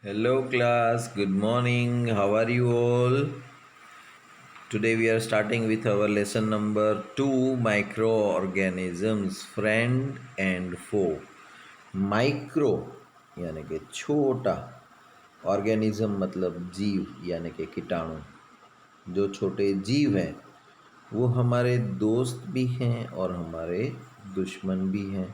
Hello, class. Good morning. How are you all? Today we are starting with our lesson number 2, microorganisms, friend and foe. Micro यानी कि छोटा, organism मतलब जीव यानी कि कीटाणु। जो छोटे जीव हैं वो हमारे दोस्त भी हैं और हमारे दुश्मन भी हैं।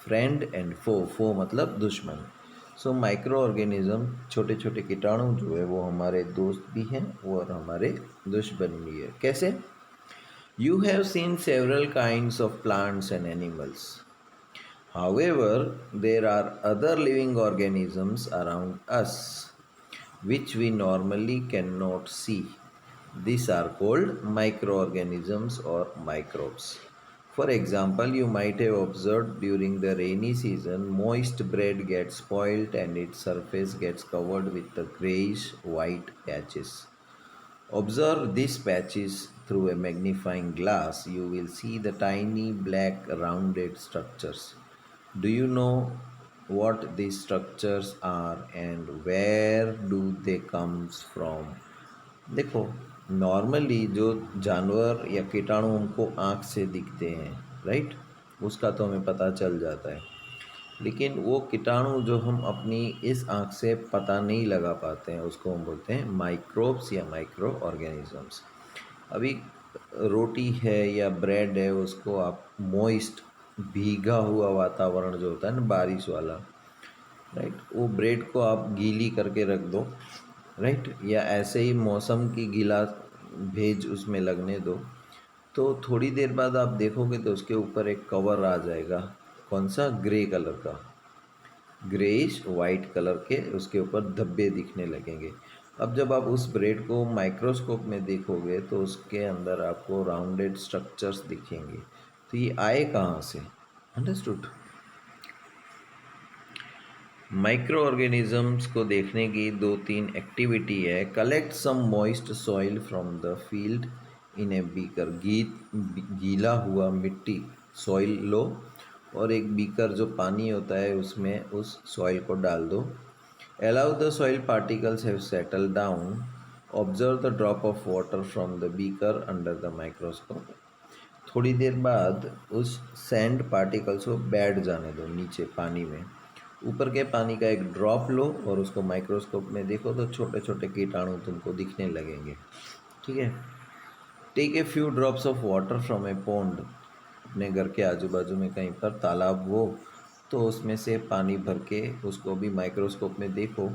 फ्रेंड एंड फो मतलब दुश्मन। सो माइक्रो ऑर्गेनिज्म छोटे छोटे कीटाणु जो है वो हमारे दोस्त भी हैं और हमारे दुश्मन भी है। कैसे? You have seen several kinds of plants and animals. However, there are other living organisms around us which we normally cannot see. These are called microorganisms or microbes. For example, you might have observed during the rainy season, moist bread gets spoiled and its surface gets covered with the grayish white patches. Observe these patches through a magnifying glass. You will see the tiny black rounded structures. Do you know what these structures are and where do they comes from? देखो, normally जो जानवर या कीटाणु हमको आँख से दिखते हैं, राइट, उसका तो हमें पता चल जाता है। लेकिन वो कीटाणु जो हम अपनी इस आँख से पता नहीं लगा पाते हैं उसको हम बोलते हैं माइक्रोब्स या माइक्रो ऑर्गेनिजम्स। अभी रोटी है या ब्रेड है, उसको आप मॉइस्ट भीगा हुआ वातावरण जो होता है ना, बारिश वाला, राइट, वो ब्रेड को आप गीली करके रख दो, राइट, या ऐसे ही मौसम की गीला भेज उसमें लगने दो, तो थोड़ी देर बाद आप देखोगे तो उसके ऊपर एक कवर आ जाएगा। कौन सा? ग्रे कलर का, ग्रेइश वाइट कलर के उसके ऊपर धब्बे दिखने लगेंगे। अब जब आप उस ब्रेड को माइक्रोस्कोप में देखोगे तो उसके अंदर आपको राउंडेड स्ट्रक्चर्स दिखेंगे। तो ये आए कहाँ से? अंडरस्टूड? माइक्रो ऑर्गेनिजम्स को देखने की दो तीन एक्टिविटी है। Collect some moist soil from the field in a beaker. गीला हुआ मिट्टी सॉइल लो और एक बीकर जो पानी होता है उसमें उस सॉइल को डाल दो। Allow the soil particles have settle down. Observe the drop of water from the beaker under the microscope. थोड़ी देर बाद उस सैंड पार्टिकल्स को बैठ जाने दो नीचे पानी में। ऊपर के पानी का एक ड्रॉप लो और उसको माइक्रोस्कोप में देखो तो छोटे छोटे कीटाणु तुमको दिखने लगेंगे। ठीक है। Take a few drops of water from a pond. अपने घर के आजू बाजू में कहीं पर तालाब हो तो उसमें से पानी भर के उसको भी माइक्रोस्कोप में देखो।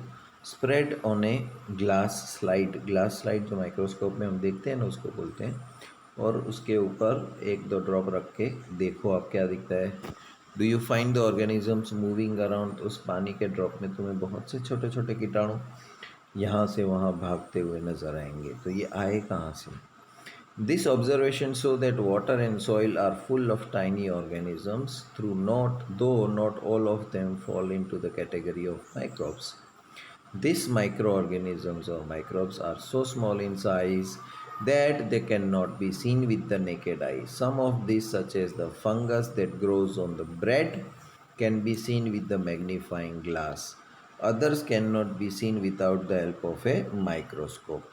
Spread on a glass slide. Glass slide जो माइक्रोस्कोप में हम देखते हैं ना उसको बोलते हैं। और उसके ऊपर एक दो ड्रॉप रख के देखो आप क्या दिखता है। Do you find the organisms moving around? उस पानी के ड्रॉप में तुम्हें बहुत से छोटे छोटे कीटाणु यहाँ से वहाँ भागते हुए नजर आएंगे। तो ये आए कहाँ से? This observation shows that water and soil are full of tiny organisms, though not all of them fall into the category of microbes. These microorganisms or microbes are so small in size that they cannot be seen with the naked eye. Some of these, such as the fungus that grows on the bread, can be seen with the magnifying glass. Others cannot be seen without the help of a microscope.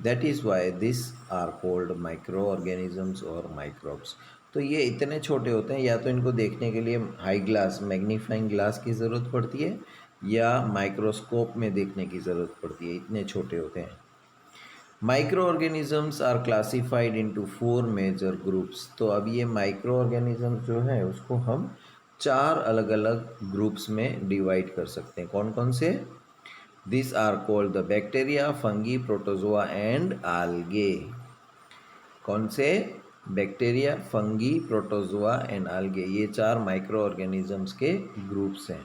That is why these are called microorganisms or microbes. तो ये इतने छोटे होते हैं, या तो इनको देखने के लिए हाई ग्लास मैग्नीफाइंग ग्लास की ज़रूरत पड़ती है या माइक्रोस्कोप में देखने की ज़रूरत पड़ती है, इतने छोटे होते हैं। Micro organisms are classified into 4 major groups. तो अब ये माइक्रो ऑर्गेनिजम्स जो है उसको हम 4 अलग अलग ग्रुप्स में डिवाइड कर सकते हैं। कौन कौन से? These are called the bacteria, fungi, protozoa and algae. कौन से? Bacteria, fungi, protozoa and algae। ये 4 माइक्रो ऑर्गेनिजम्स के ग्रुप्स हैं।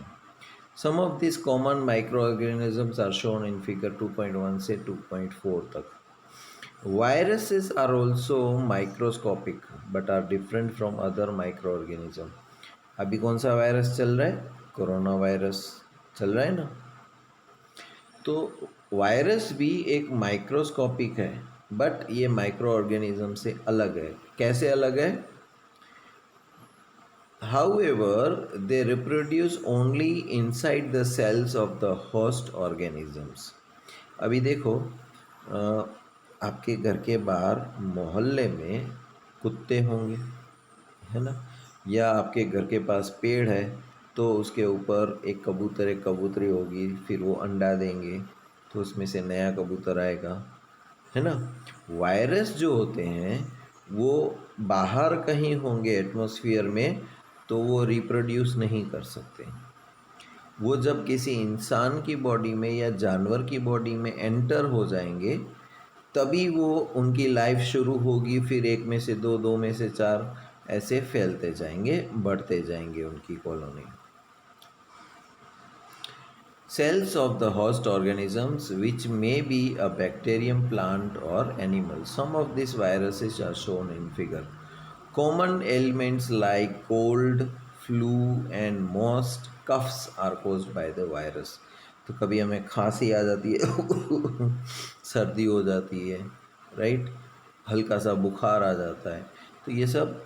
Some of this common micro organisms are shown in figure 2.1 से 2.4 तक। Viruses are also microscopic but are different from other micro organism. अभी कौन सा वायरस चल रहा है? कोरोना वायरस चल रहा है ना। तो वायरस भी एक माइक्रोस्कोपिक है, बट ये माइक्रो ऑर्गेनिज्म से अलग है। कैसे अलग है? However, they reproduce only inside the cells of the host organisms. अभी देखो, आपके घर के बाहर मोहल्ले में कुत्ते होंगे, है ना, या आपके घर के पास पेड़ है तो उसके ऊपर एक कबूतर एक कबूतरी होगी, फिर वो अंडा देंगे तो उसमें से नया कबूतर आएगा, है ना। वायरस जो होते हैं वो बाहर कहीं होंगे एटमॉस्फेयर में, तो वो रिप्रोड्यूस नहीं कर सकते। वो जब किसी इंसान की बॉडी में या जानवर की बॉडी में एंटर हो जाएंगे तभी वो उनकी लाइफ शुरू होगी, फिर एक में से दो, दो में से चार, ऐसे फैलते जाएंगे, बढ़ते जाएंगे उनकी colony. Cells of the host organisms, which may be a bacterium, plant or animal. Some of these viruses are shown in figure. Common ailments like cold, flu and most coughs are caused by the virus. तो कभी हमें खांसी आ जाती है सर्दी हो जाती है, राइट, हल्का सा बुखार आ जाता है, तो ये सब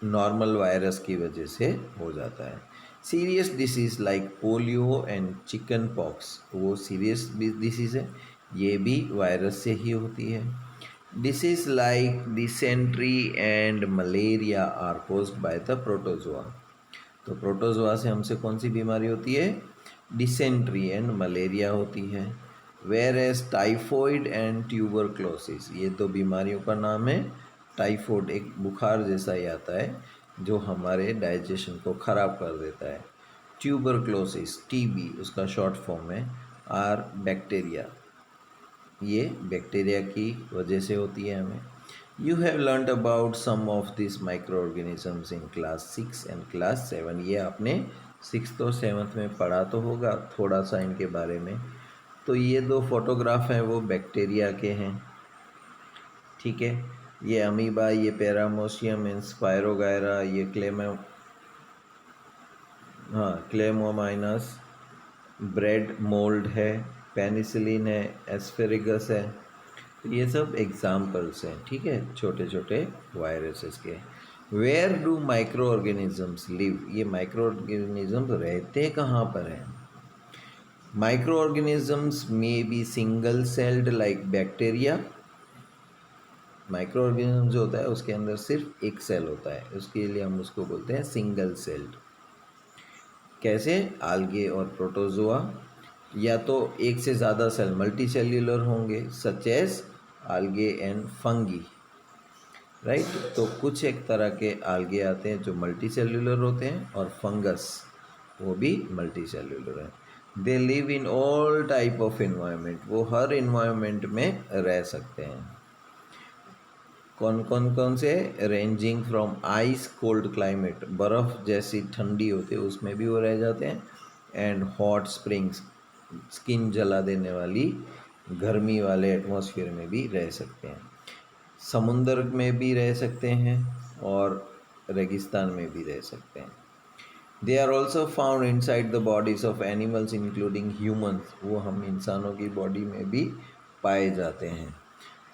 नॉर्मल वायरस की वजह से हो जाता है। Serious disease like polio and chicken pox, वो सीरियस डिसीज़ है, ये भी वायरस से ही होती है। Disease like dysentery and malaria are caused by the protozoa. तो प्रोटोजोआ से हमसे कौन सी बीमारी होती है? डिसेंट्री एंड मलेरिया होती है। Whereas typhoid and tuberculosis, ये दो बीमारियों का नाम है। टाइफॉइड एक बुखार जैसा ही आता है जो हमारे डाइजेशन को ख़राब कर देता है। ट्यूबरक्लोसिस टीबी उसका शॉर्ट फॉर्म है। आर बैक्टीरिया, ये बैक्टीरिया की वजह से होती है हमें। You have learned about some of this micro organisms in class 6 and class 7। ये आपने 6th और 7th में पढ़ा तो होगा थोड़ा सा इनके बारे में। तो ये दो फोटोग्राफ हैं वो बैक्टीरिया के हैं, ठीक है। ये अमीबा, ये पैरामोसियम इंस्पायरोगायरा, ये क्लेमोमाइनस, ब्रेड मोल्ड है, पेनिसिलिन है, एस्फेरिगस है। तो ये सब एग्जाम्पल्स हैं, ठीक है, छोटे छोटे वायरसेस के। Where do micro organisms live, ये माइक्रो ऑर्गेनिजम्स रहते कहाँ पर हैं? Micro organisms may be single celled like bacteria. Micro organism जो होता है उसके अंदर सिर्फ एक सेल होता है, उसके लिए हम उसको बोलते हैं सिंगल सेल्ड। कैसे? आल्गे और प्रोटोजोआ, या तो एक से ज़्यादा सेल मल्टी सेल्यूलर होंगे such as algae and fungi, right. तो कुछ एक तरह के आल्गे आते हैं जो मल्टी सेल्यूलर होते हैं और फंगस वो भी मल्टी सेल्यूलर है। They live in all type of environment, वो हर इन्वायरमेंट में रह सकते हैं। कौन से? Ranging from ice cold climate, बर्फ़ जैसी ठंडी होती है उसमें भी वो रह जाते हैं, एंड हॉट स्प्रिंग्स, स्किन जला देने वाली गर्मी वाले एटमॉस्फेयर में भी रह सकते हैं। समुंदर में भी रह सकते हैं और रेगिस्तान में भी रह सकते हैं। They are also found inside the bodies of animals including humans, वो हम इंसानों की बॉडी में भी पाए जाते हैं।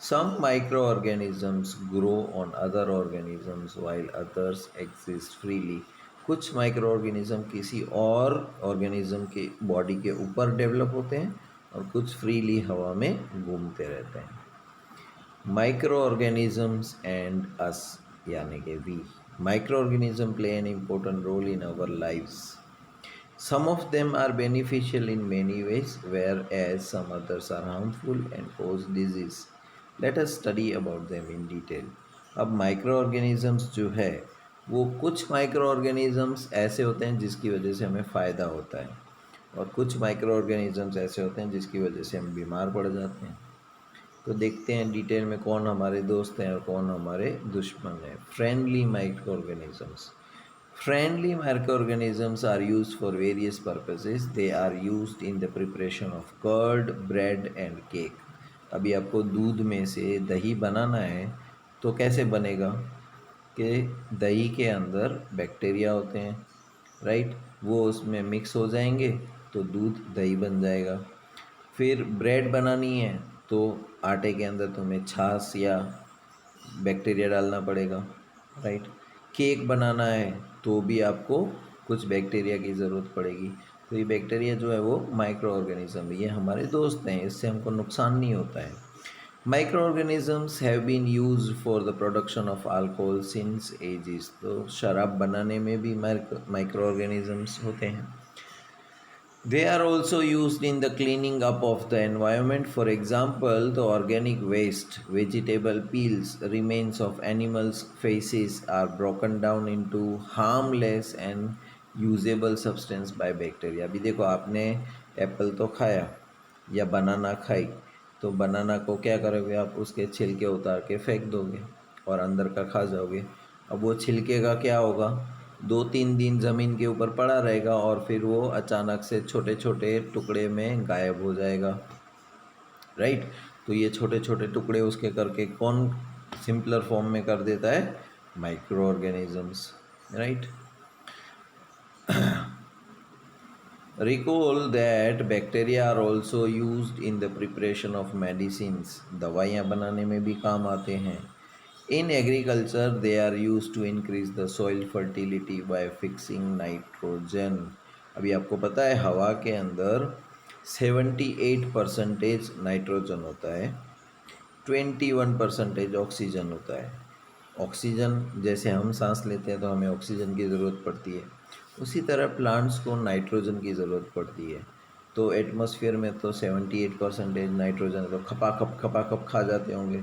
Some microorganisms grow on other organisms while others exist freely. कुछ माइक्रो ऑर्गेनिज्म किसी और ऑर्गेनिज्म के बॉडी के ऊपर डेवलप होते हैं और कुछ फ्रीली हवा में घूमते रहते हैं। माइक्रो ऑर्गेनिजम्स एंड अस, यानी कि we. Micro organism play an important role in our lives. Some of them are beneficial in many ways, whereas some others are harmful and cause disease. Let us study about them in detail. अब micro organisms जो है वो कुछ micro organisms ऐसे होते हैं जिसकी वजह से हमें फ़ायदा होता है और कुछ माइक्रो ऑर्गेनिजम्स ऐसे होते हैं जिसकी वजह से हम बीमार पड़ जाते हैं। तो देखते हैं डिटेल में कौन हमारे दोस्त हैं और कौन हमारे दुश्मन हैं। Friendly micro organisms. Friendly microorganisms are used for various purposes. They are used in the preparation of curd, bread and cake. अभी आपको दूध में से दही बनाना है तो कैसे बनेगा कि दही के अंदर बैक्टीरिया होते हैं, राइट, वो उसमें मिक्स हो जाएंगे तो दूध दही बन जाएगा। फिर ब्रेड बनानी है तो आटे के अंदर तुम्हें छाछ या बैक्टीरिया डालना पड़ेगा, राइट। केक बनाना है तो भी आपको कुछ बैक्टीरिया की ज़रूरत पड़ेगी। तो ये बैक्टीरिया जो है वो माइक्रो ऑर्गेनिज्म, ये हमारे दोस्त हैं, इससे हमको नुकसान नहीं होता है। Micro organisms have been use for the production of alcohol since ages. तो शराब बनाने में भी माइक्रो ऑर्गेनिजम्स होते हैं। They are also used in the cleaning up of the environment. For example, the organic waste, vegetable peels, remains of animals' feces are broken down into harmless and usable substance by bacteria. अभी देखो, आपने Apple तो खाया या बनाना खाई, तो बनाना को क्या करोगे आप? उसके छिलके उतार के फेंक दोगे और अंदर का खा जाओगे। अब वो छिलके का क्या होगा? 2-3 दिन ज़मीन के ऊपर पड़ा रहेगा और फिर वो अचानक से छोटे छोटे टुकड़े में गायब हो जाएगा, राइट। तो ये छोटे छोटे टुकड़े उसके करके कौन सिंपलर फॉर्म में कर देता है? Micro organisms, right. Recall that bacteria are also used in the preparation of medicines. दवाइयाँ बनाने में भी काम आते हैं। In agriculture, they are used to increase the soil fertility by fixing nitrogen. अभी आपको पता है हवा के अंदर 78% नाइट्रोजन होता है, 21% ऑक्सीजन होता है। ऑक्सीजन जैसे हम सांस लेते हैं तो हमें ऑक्सीजन की ज़रूरत पड़ती है, उसी तरह प्लांट्स को नाइट्रोजन की ज़रूरत पड़ती है। तो एटमॉस्फेयर में तो 78% नाइट्रोजन तो खपाखप खा जाते होंगे।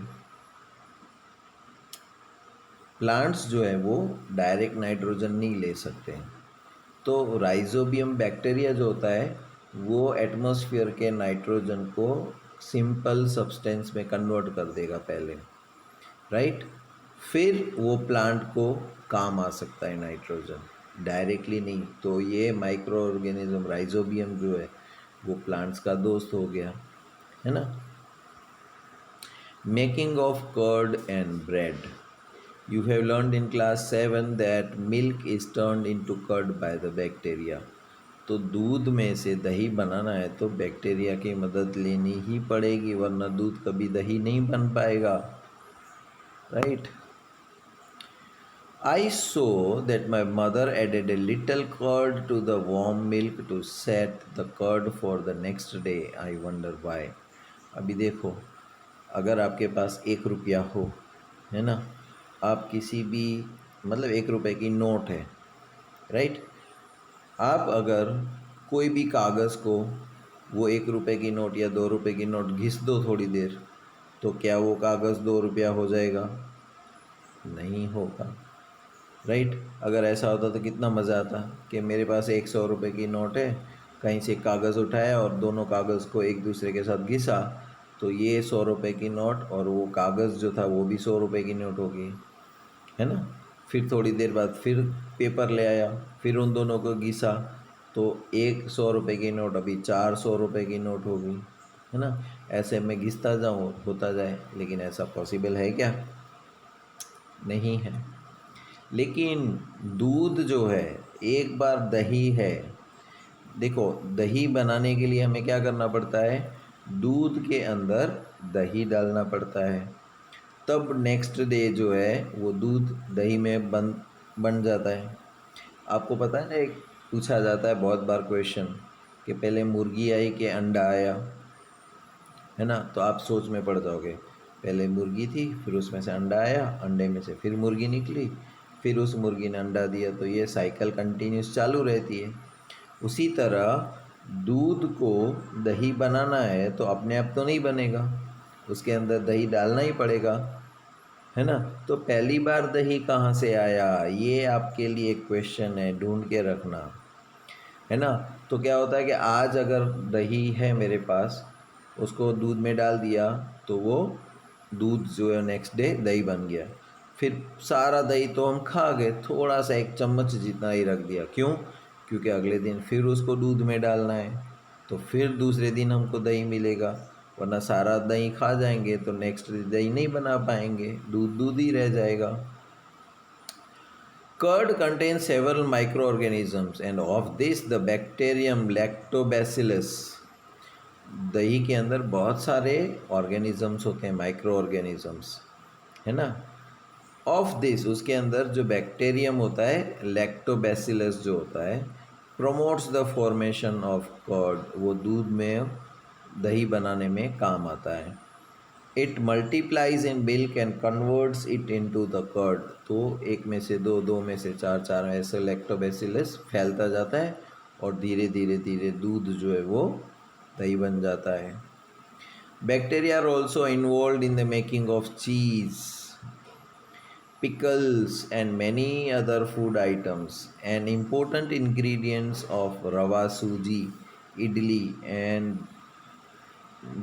प्लांट्स जो है वो डायरेक्ट नाइट्रोजन नहीं ले सकते हैं। तो राइजोबियम बैक्टीरिया जो होता है वो एटमॉस्फेयर के नाइट्रोजन को सिंपल सब्सटेंस में कन्वर्ट कर देगा पहले, राइट। फिर वो प्लांट को काम आ सकता है नाइट्रोजन, डायरेक्टली नहीं। तो ये माइक्रो ऑर्गेनिज्म राइजोबियम जो है वो प्लांट्स का दोस्त हो गया, है ना। Making of curd and bread. You have learned in class 7 that milk is turned into curd by the bacteria. तो दूध में से दही बनाना है तो बैक्टीरिया की मदद लेनी ही पड़ेगी, वरना दूध कभी दही नहीं बन पाएगा, right. I saw that my mother added a little curd to the warm milk to set the curd for the next day. I wonder why. अभी देखो, अगर आपके पास 1 रुपया हो, है ना, आप किसी भी मतलब 1 रुपये की नोट है, राइट। आप अगर कोई भी कागज़ को वो 1 रुपये की नोट या 2 रुपये की नोट घिस दो थोड़ी देर, तो क्या वो कागज़ 2 रुपया हो जाएगा? नहीं होगा, राइट। अगर ऐसा होता तो कितना मज़ा आता कि मेरे पास 100 रुपये की नोट है, कहीं से कागज़ उठाया और दोनों कागज़ को एक दूसरे के साथ घिसा, तो ये 100 रुपये की नोट और वो कागज़ जो था वो भी 100 रुपये की नोट होगी, है ना। फिर थोड़ी देर बाद फिर पेपर ले आया, फिर उन दोनों को घिसा, तो एक 100 रुपये की नोट अभी 400 रुपये की नोट होगी, है ना। ऐसे मैं घिसता जाऊँ होता जाए, लेकिन ऐसा पॉसिबल है क्या? नहीं है। लेकिन दूध जो है, एक बार दही है, देखो दही बनाने के लिए हमें क्या करना पड़ता है? दूध के अंदर दही डालना पड़ता है, तब नेक्स्ट डे जो है वो दूध दही में बन जाता है। आपको पता है ना, एक पूछा जाता है बहुत बार क्वेश्चन कि पहले मुर्गी आई कि अंडा आया, है ना। तो आप सोच में पड़ जाओगे, पहले मुर्गी थी, फिर उसमें से अंडा आया, अंडे में से फिर मुर्गी निकली, फिर उस मुर्गी ने अंडा दिया, तो ये साइकिल कंटिन्यूस चालू रहती है। उसी तरह दूध को दही बनाना है तो अपने आप तो नहीं बनेगा, उसके अंदर दही डालना ही पड़ेगा, है ना। तो पहली बार दही कहाँ से आया, ये आपके लिए क्वेश्चन है, ढूंढ के रखना, है ना। तो क्या होता है कि आज अगर दही है मेरे पास, उसको दूध में डाल दिया तो वो दूध जो है नेक्स्ट डे दही बन गया। फिर सारा दही तो हम खा गए, थोड़ा सा 1 चम्मच जितना ही रख दिया, क्यों? क्योंकि अगले दिन फिर उसको दूध में डालना है, तो फिर दूसरे दिन हमको दही मिलेगा, वरना सारा दही खा जाएंगे तो नेक्स्ट डे दही नहीं बना पाएंगे, दूध दूध ही रह जाएगा। Curd contains several microorganisms and of this the bacterium lactobacillus। दही के अंदर बहुत सारे ऑर्गेनिजम्स होते हैं, माइक्रो ऑर्गेनिजम्स, है ना। ऑफ दिस उसके अंदर जो बैक्टीरियम होता है लैक्टोबैसिलस जो होता है promotes the formation of curd, वो दूध में दही बनाने में काम आता है। It multiplies in milk and converts it into the curd, तो एक में से दो, दो में से चार, चार में ऐसे लैक्टोबैसिलस फैलता जाता है और धीरे धीरे धीरे दूध जो है वो दही बन जाता है। Bacteria are also involve in the making of cheese, pickles and many other food items. An important ingredients of rava, suji, idli and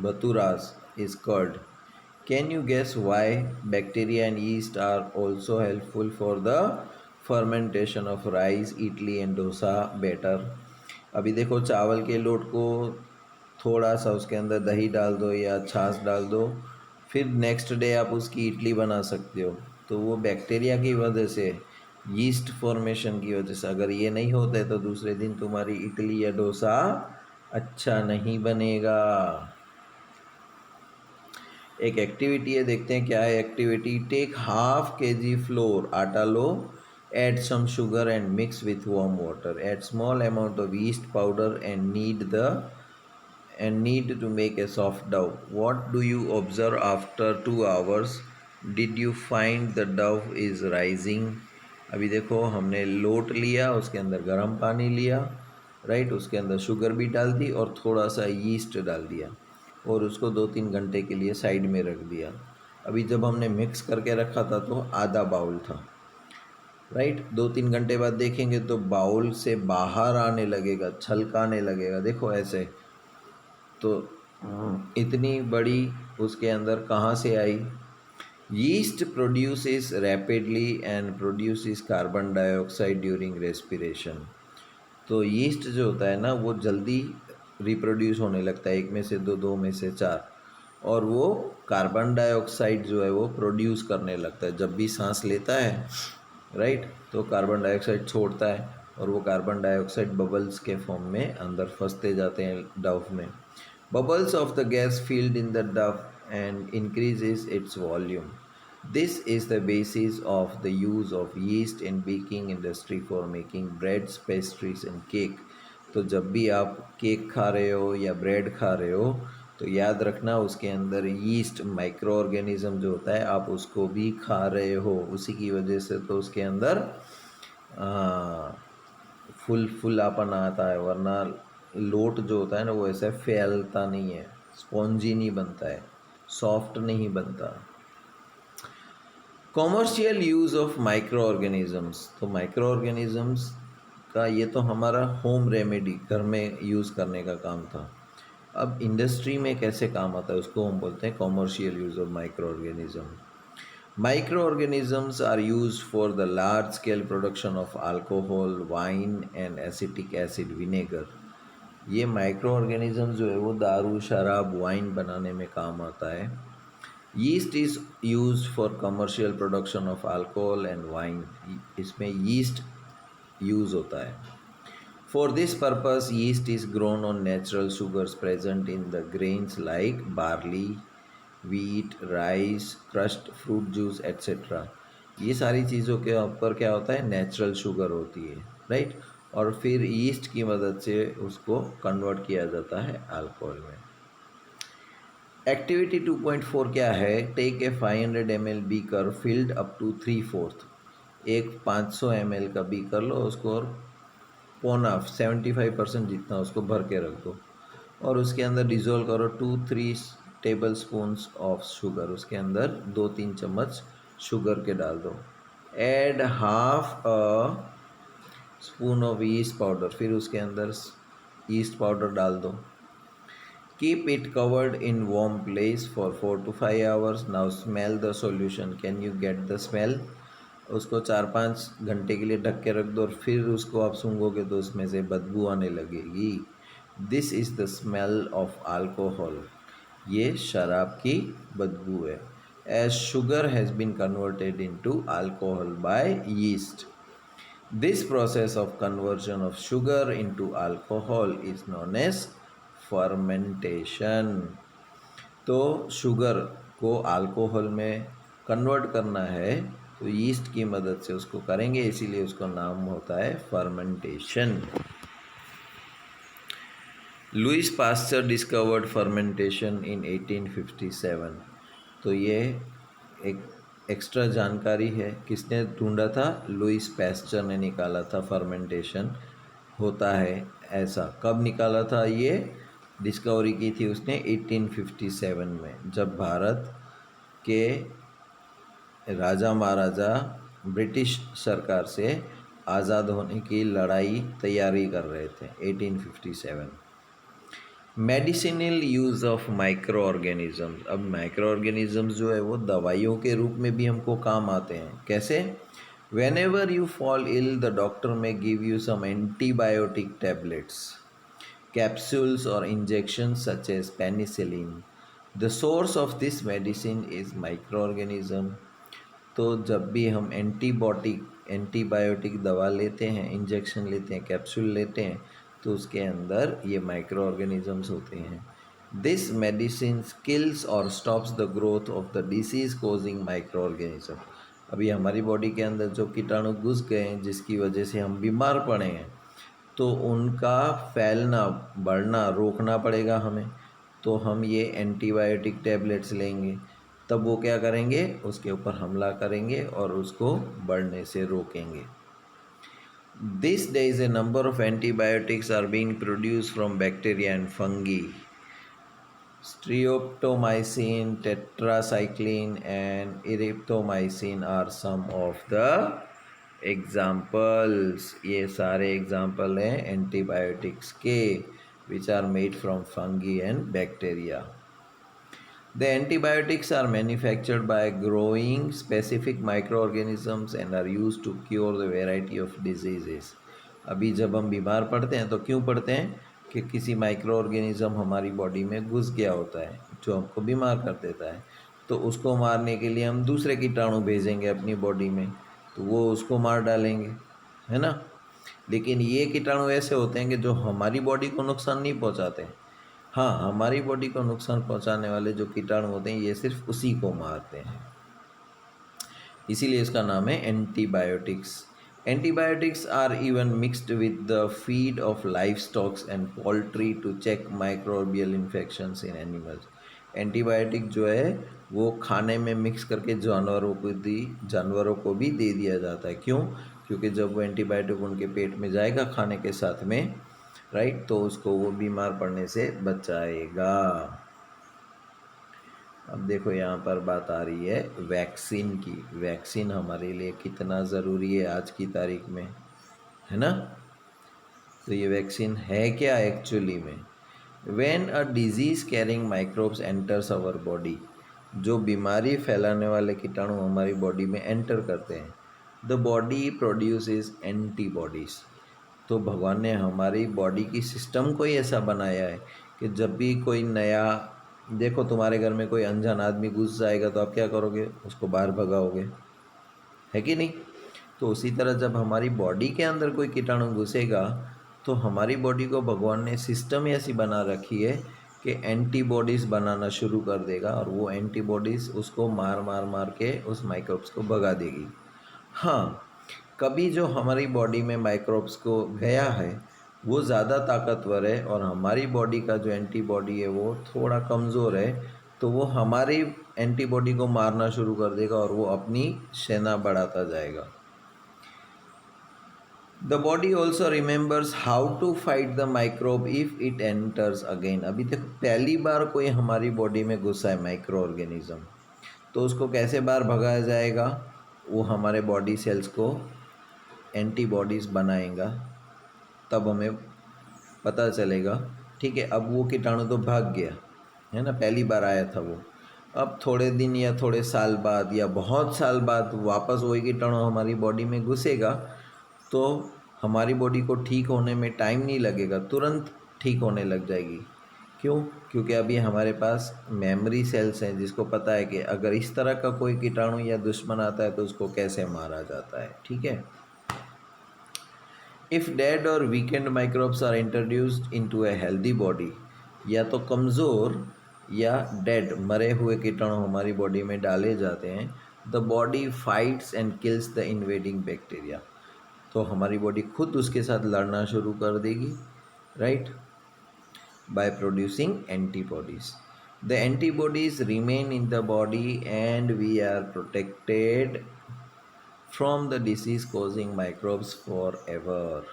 baturas is curd. Can you guess why bacteria and yeast are also helpful for the fermentation of rice, idli and dosa batter? अभी देखो चावल के लोट को थोड़ा सा उसके अंदर दही डाल दो या छाछ डाल दो, फिर नेक्स्ट डे आप उसकी इडली बना सकते हो। तो वो बैक्टीरिया की वजह से, यीस्ट फॉर्मेशन की वजह से, अगर ये नहीं होता है तो दूसरे दिन तुम्हारी इडली या डोसा अच्छा नहीं बनेगा। एक एक्टिविटी है, देखते हैं क्या है एक्टिविटी। टेक हाफ के जी फ्लोर, आटा लो, add some sugar and mix with warm water, add small amount of yeast powder and need to make a soft dough. What do you observe after 2 hours? Did you find the dough is rising? अभी देखो हमने लोट लिया, उसके अंदर गर्म पानी लिया, right, उसके अंदर शुगर भी डाल दी और थोड़ा सा यीस्ट डाल दिया और उसको 2-3 घंटे के लिए साइड में रख दिया। अभी जब हमने मिक्स करके रखा था तो आधा बाउल था, राइट। 2-3 घंटे बाद देखेंगे तो बाउल से बाहर आने लगेगा, छलकाने लगेगा, देखो ऐसे। तो इतनी बड़ी उसके अंदर कहाँ से आई? Yeast produces rapidly and produces carbon dioxide during respiration. तो यीस्ट जो होता है ना वो जल्दी रिप्रोड्यूस होने लगता है, एक में से दो, दो में से चार, और वो कार्बन डाइऑक्साइड जो है वो प्रोड्यूस करने लगता है जब भी सांस लेता है, राइट। तो कार्बन डाइऑक्साइड छोड़ता है और वो कार्बन डाइऑक्साइड बबल्स के फॉर्म में अंदर फंसते जाते हैं डव में। Bubbles of the gas filled in the duff and increases its volume. This is the basis of the use of yeast in baking industry for making breads, pastries and cake. तो जब भी आप cake खा रहे हो या bread खा रहे हो तो याद रखना उसके अंदर यीस्ट माइक्रो ऑर्गेनिज्म जो होता है आप उसको भी खा रहे हो, उसी की वजह से तो उसके अंदर फुल्लापन आता है, वरना लोट जो होता है ना वो ऐसे फैलता नहीं है, स्पॉन्जी नहीं बनता है, सॉफ्ट नहीं बनता। Commercial use of micro organisms, तो माइक्रो ऑर्गेनिजम्स का ये तो हमारा होम रेमेडी, घर में यूज़ करने का काम था। अब इंडस्ट्री में कैसे काम आता है उसको हम बोलते हैं commercial use of micro organism. Microorganisms are used for the large scale production of alcohol, wine and acetic acid vinegar. ये माइक्रो ऑर्गेनिज्म जो है वो दारू, शराब, वाइन बनाने में काम आता है। Yeast is use for commercial production of alcohol and wine, इसमें यीस्ट यूज़ होता है। For this purpose yeast is grown on natural sugars present in the grains like barley, wheat, rice, crust fruit juice etcetera. ये सारी चीज़ों के ऊपर क्या होता है, नेचुरल शुगर होती है, राइट। और फिर यीस्ट की मदद से उसको कन्वर्ट किया जाता है अल्कोहल में। एक्टिविटी 2.4 क्या है? Take a 500 ml beaker filled up to 3/4। एक 500 ml का बीकर लो, उसको और पौना 75% जितना उसको भर के रख दो और उसके अंदर डिज़ोल्व करो 2-3 टेबल स्पून्स ऑफ शुगर, उसके अंदर 2-3 चम्मच शुगर के डाल दो। Add half a spoon of yeast powder, फिर उसके अंदर ईस्ट पाउडर डाल दो। Keep it covered in warm place for 4 to 5 hours। Now smell the solution, can you get the smell? उसको 4-5 घंटे के लिए ढक के रख दो और फिर उसको आप सूंघोगे तो उसमें से बदबू आने लगेगी। This is the smell of alcohol, ये शराब की बदबू है। As sugar has been converted into alcohol by yeast. This process of conversion of sugar into alcohol is known as fermentation. तो शुगर को अल्कोहल में कन्वर्ट करना है तो यीस्ट की मदद से उसको करेंगे, इसीलिए उसका नाम होता है fermentation. Louis Pasteur discovered fermentation in 1857। तो ये एक एक्स्ट्रा जानकारी है, किसने ढूंढा था? लुइस पास्चर ने निकाला था फर्मेंटेशन होता है ऐसा। कब निकाला था? ये डिस्कवरी की थी उसने 1857 में, जब भारत के राजा महाराजा ब्रिटिश सरकार से आज़ाद होने की लड़ाई तैयारी कर रहे थे 1857। Medicinal use of micro organisms. अब माइक्रो ऑर्गेनिज़म्स जो है वो दवाइयों के रूप में भी हमको काम आते हैं। कैसे? Whenever you fall ill the doctor may give you some antibiotic tablets, capsules or injections such as penicillin. The source of this medicine is microorganism. तो जब भी हम एंटीबायोटिक दवा लेते हैं, इंजेक्शन लेते हैं, कैप्सूल लेते हैं, तो उसके अंदर ये माइक्रो ऑर्गेनिजम्स होते हैं। दिस मेडिसिन किल्स और stops the growth of the disease causing micro organism. अभी हमारी बॉडी के अंदर जो कीटाणु घुस गए हैं जिसकी वजह से हम बीमार पड़े हैं, तो उनका फैलना बढ़ना रोकना पड़ेगा हमें। तो हम ये एंटीबायोटिक टैबलेट्स लेंगे, तब वो क्या करेंगे? उसके ऊपर हमला करेंगे और उसको बढ़ने से रोकेंगे। This days a number of antibiotics are being produce from bacteria and fungi. Streptomycin, tetracycline and erythromycin are some of the examples. ये सारे एग्जाम्पल हैं एंटीबायोटिक्स के, which are made from fungi and bacteria. The antibiotics are manufactured by growing specific microorganisms and are used to cure the variety of diseases. अभी जब हम बीमार पड़ते हैं तो क्यों पड़ते हैं? कि किसी माइक्रो ऑर्गेनिज़म हमारी बॉडी में घुस गया होता है जो हमको बीमार कर देता है। तो उसको मारने के लिए हम दूसरे कीटाणु भेजेंगे अपनी बॉडी में, तो वो उसको मार डालेंगे, है ना। लेकिन ये कीटाणु ऐसे होते हैं कि जो हमारी बॉडी को नुकसान नहीं पहुंचाते। हाँ, हमारी बॉडी को नुकसान पहुंचाने वाले जो कीटाणु होते हैं ये सिर्फ उसी को मारते हैं, इसीलिए इसका नाम है antibiotics. Antibiotics are even mixed with the feed of life stocks and poultry to check microbial infections in animals. Antibiotic जो है वो खाने में मिक्स करके जानवरों को भी दे दिया जाता है। क्यों? क्योंकि जब वो एंटीबायोटिक उनके पेट में जाएगा खाने के साथ में, राइट, तो उसको वो बीमार पड़ने से बचाएगा। अब देखो यहाँ पर बात आ रही है वैक्सीन की। वैक्सीन हमारे लिए कितना ज़रूरी है आज की तारीख में, है ना। तो ये वैक्सीन है क्या एक्चुअली में? When a disease carrying microbes enters our body, जो बीमारी फैलाने वाले कीटाणु हमारी बॉडी में एंटर करते हैं, द बॉडी प्रोड्यूसेस एंटीबॉडीज़। तो भगवान ने हमारी बॉडी की सिस्टम को ही ऐसा बनाया है कि जब भी कोई नया, देखो तुम्हारे घर में कोई अनजान आदमी घुस जाएगा तो आप क्या करोगे? उसको बाहर भगाओगे, है कि नहीं। तो उसी तरह जब हमारी बॉडी के अंदर कोई कीटाणु घुसेगा तो हमारी बॉडी को भगवान ने सिस्टम ही ऐसी बना रखी है कि एंटीबॉडीज़ बनाना शुरू कर देगा और वो एंटीबॉडीज़ उसको मार मार मार के उस माइक्रोब्स को भगा देगी। हाँ, कभी जो हमारी बॉडी में माइक्रोब्स को गया है वो ज़्यादा ताकतवर है और हमारी बॉडी का जो एंटीबॉडी है वो थोड़ा कमज़ोर है, तो वो हमारी एंटीबॉडी को मारना शुरू कर देगा और वो अपनी सेना बढ़ाता जाएगा। The body also remembers how to fight the microbe if it enters again. अभी देखो पहली बार कोई हमारी बॉडी में घुसा है माइक्रो ऑर्गेनिज़म, तो उसको कैसे बाहर भगाया जाएगा? वो हमारे बॉडी सेल्स को एंटीबॉडीज़ बनाएगा, तब हमें पता चलेगा, ठीक है, अब वो कीटाणु तो भाग गया है ना, पहली बार आया था वो। अब थोड़े दिन या थोड़े साल बाद या बहुत साल बाद वापस वही कीटाणु हमारी बॉडी में घुसेगा, तो हमारी बॉडी को ठीक होने में टाइम नहीं लगेगा, तुरंत ठीक होने लग जाएगी। क्यों? क्योंकि अभी हमारे पास मेमोरी सेल्स हैं जिसको पता है कि अगर इस तरह का कोई कीटाणु या दुश्मन आता है तो उसको कैसे मारा जाता है, ठीक है। If dead or weakened microbes are introduced into a healthy body, या तो कमज़ोर या डेड मरे हुए कीटाणु हमारी बॉडी में डाले जाते हैं, the body fights and kills the invading bacteria. तो हमारी बॉडी खुद उसके साथ लड़ना शुरू कर देगी, right, by producing antibodies. The antibodies remain in the body and we are protected from the disease causing microbes forever.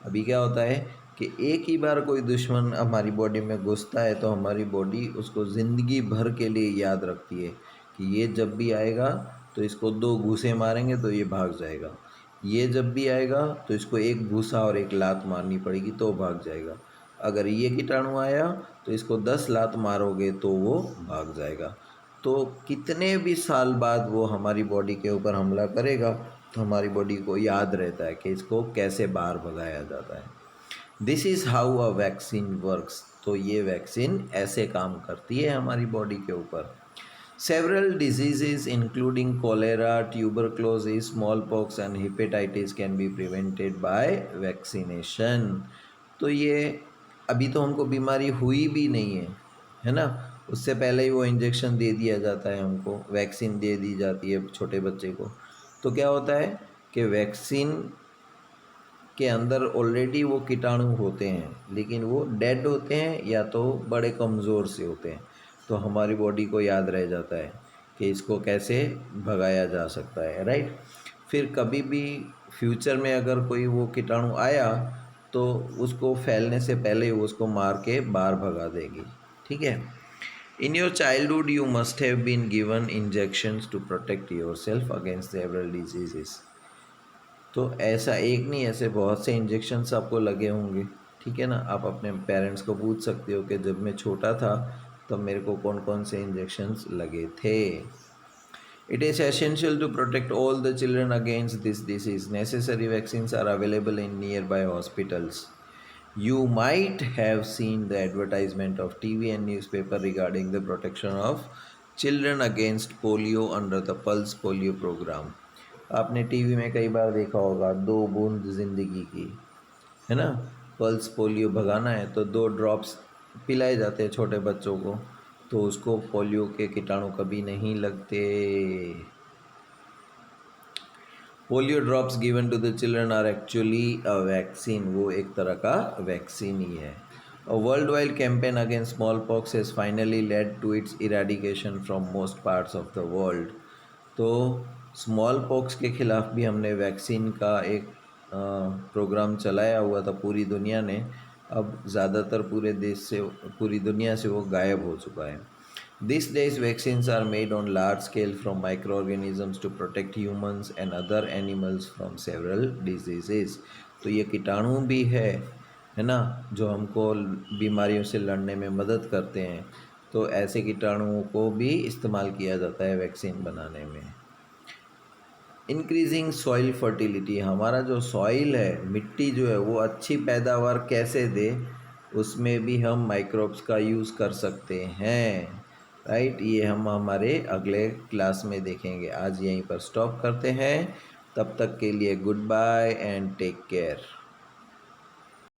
अभी क्या होता है कि एक ही बार कोई दुश्मन हमारी बॉडी में घुसता है तो हमारी बॉडी उसको ज़िंदगी भर के लिए याद रखती है कि ये जब भी आएगा तो इसको 2 घूंसे मारेंगे तो ये भाग जाएगा, ये जब भी आएगा तो इसको एक घूंसा और एक लात मारनी पड़ेगी तो भाग जाएगा, अगर ये कीटाणु आया तो इसको 10 लात मारोगे तो वो भाग जाएगा। तो कितने भी साल बाद वो हमारी बॉडी के ऊपर हमला करेगा तो हमारी बॉडी को याद रहता है कि इसको कैसे बाहर भगाया जाता है। This is how a vaccine works. तो ये वैक्सीन ऐसे काम करती है हमारी बॉडी के ऊपर। Several diseases including cholera, tuberculosis, smallpox and hepatitis can be prevented by vaccination। तो ये अभी तो हमको बीमारी हुई भी नहीं है ना, उससे पहले ही वो इंजेक्शन दे दिया जाता है, हमको वैक्सीन दे दी जाती है छोटे बच्चे को। तो क्या होता है कि वैक्सीन के अंदर ऑलरेडी वो कीटाणु होते हैं लेकिन वो डेड होते हैं या तो बड़े कमज़ोर से होते हैं, तो हमारी बॉडी को याद रह जाता है कि इसको कैसे भगाया जा सकता है, राइट। फिर कभी भी फ्यूचर में अगर कोई वो कीटाणु आया तो उसको फैलने से पहले उसको मार के बाहर भगा देगी, ठीक है। In your childhood you must have been given injections to protect yourself against several diseases. तो ऐसा एक नहीं, ऐसे बहुत से इंजेक्शन्स आपको लगे होंगे, ठीक है ना। आप अपने पेरेंट्स को पूछ सकते हो कि जब मैं छोटा था तब मेरे को कौन कौन से इंजेक्शन्स लगे थे। It is essential to protect all the children against this disease. Necessary vaccines are available in nearby hospitals. You might have seen the advertisement of TV and newspaper regarding the protection of children against polio under the Pulse Polio program। आपने TV में कई बार देखा होगा 2 बूंद ज़िंदगी की, है ना। पल्स पोलियो भगाना है तो 2 ड्रॉप्स पिलाए जाते हैं छोटे बच्चों को, तो उसको पोलियो के कीटाणु कभी नहीं लगते। Polio drops given to the children are actually a vaccine. वो एक तरह का वैक्सीन ही है। A worldwide campaign against smallpox has finally led to its eradication from most parts of the world. तो स्मॉल पॉक्स के ख़िलाफ़ भी हमने वैक्सीन का एक प्रोग्राम चलाया हुआ था पूरी दुनिया ने। अब ज़्यादातर पूरी दुनिया से वो गायब हो चुका है। These days vaccines are made on large scale from microorganisms to protect humans and other animals from several diseases। तो ये कीटाणु भी है ना, जो हमको बीमारियों से लड़ने में मदद करते हैं। तो ऐसे कीटाणुओं को भी इस्तेमाल किया जाता है वैक्सीन बनाने में। Increasing soil fertility. हमारा जो सॉइल है, मिट्टी जो है, वो अच्छी पैदावार कैसे दे, उसमें भी हम माइक्रोब्स का यूज़ कर सकते हैं, राइट। ये हम हमारे अगले क्लास में देखेंगे। आज यहीं पर स्टॉप करते हैं, तब तक के लिए goodbye and take care.